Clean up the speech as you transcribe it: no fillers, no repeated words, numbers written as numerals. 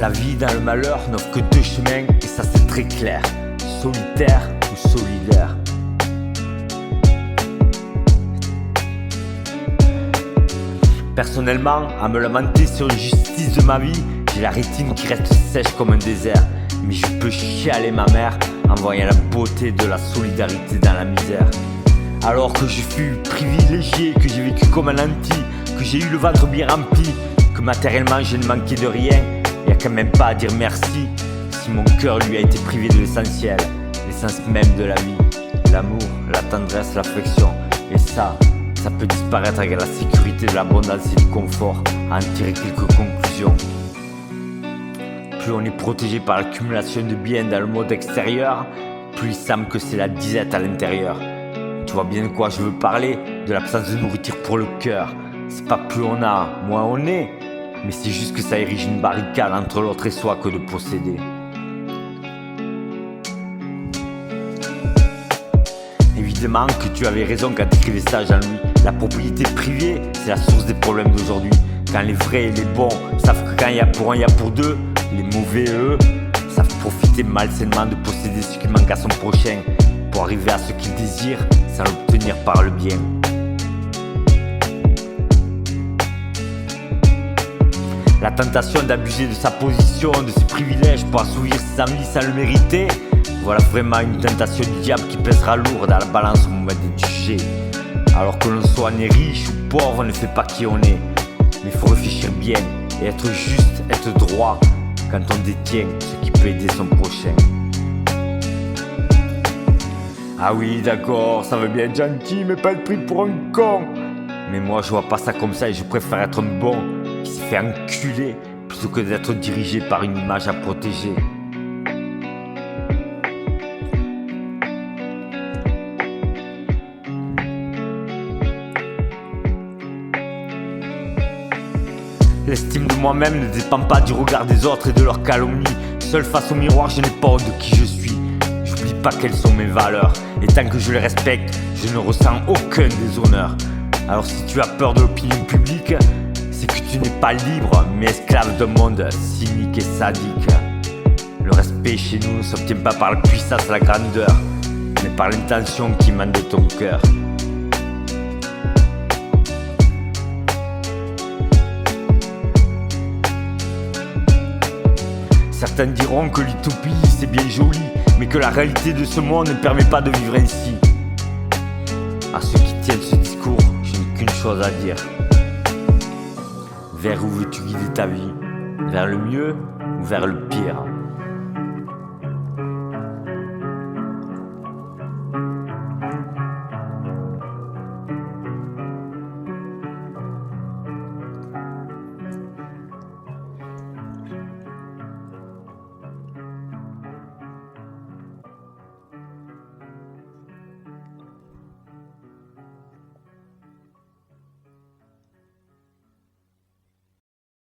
La vie dans le malheur n'offre que deux chemins, et ça c'est très clair: solitaire ou solidaire. Personnellement, à me lamenter sur l'injustice de ma vie, j'ai la rétine qui reste sèche comme un désert. Mais je peux chialer ma mère en voyant la beauté de la solidarité dans la misère. Alors que je fus privilégié, que j'ai vécu comme un anti, que j'ai eu le ventre bien rempli, que matériellement je ne manquais de rien, y a quand même pas à dire merci si mon cœur lui a été privé de l'essentiel, l'essence même de la vie, l'amour, la tendresse, l'affection. Et ça peut disparaître avec la sécurité de l'abondance et du confort. À en tirer quelques conclusions: plus on est protégé par l'accumulation de biens dans le monde extérieur, plus il semble que c'est la disette à l'intérieur. Tu vois bien de quoi je veux parler? De l'absence de nourriture pour le cœur. C'est pas plus on a, moins on est, mais c'est juste que ça érige une barricade entre l'autre et soi que de posséder. Évidemment que tu avais raison quand tu écrivais ça, Jean-Louis. La propriété privée, c'est la source des problèmes d'aujourd'hui. Quand les vrais et les bons savent que quand il y a pour un, il y a pour deux, les mauvais, eux, savent profiter malsainement de posséder ce qui manque à son prochain pour arriver à ce qu'il désire sans l'obtenir par le bien. La tentation d'abuser de sa position, de ses privilèges pour assouvir ses envies sans le mériter, voilà vraiment une tentation du diable qui pèsera lourd dans la balance au moment d'être jugé. Alors que l'on soit né riche ou pauvre ne fait pas qui on est, mais il faut réfléchir bien et être juste, être droit quand on détient ce qui peut aider son prochain. Ah oui, d'accord, ça veut bien être gentil, mais pas être pris pour un con. Mais moi je vois pas ça comme ça et je préfère être un bon qui se fait enculer plutôt que d'être dirigé par une image à protéger. L'estime de moi-même ne dépend pas du regard des autres et de leurs calomnies. Seul face au miroir, je n'ai pas honte de qui je suis. J'oublie pas quelles sont mes valeurs, et tant que je les respecte, je ne ressens aucun déshonneur. Alors si tu as peur de l'opinion publique, c'est que tu n'es pas libre, mais esclave d'un monde cynique et sadique. Le respect chez nous ne s'obtient pas par la puissance et la grandeur, mais par l'intention qui émane de ton cœur. Certains diront que l'utopie c'est bien joli, mais que la réalité de ce monde ne permet pas de vivre ainsi. À ceux qui tiennent ce discours, je n'ai qu'une chose à dire: vers où veux-tu guider ta vie? Vers le mieux ou vers le pire?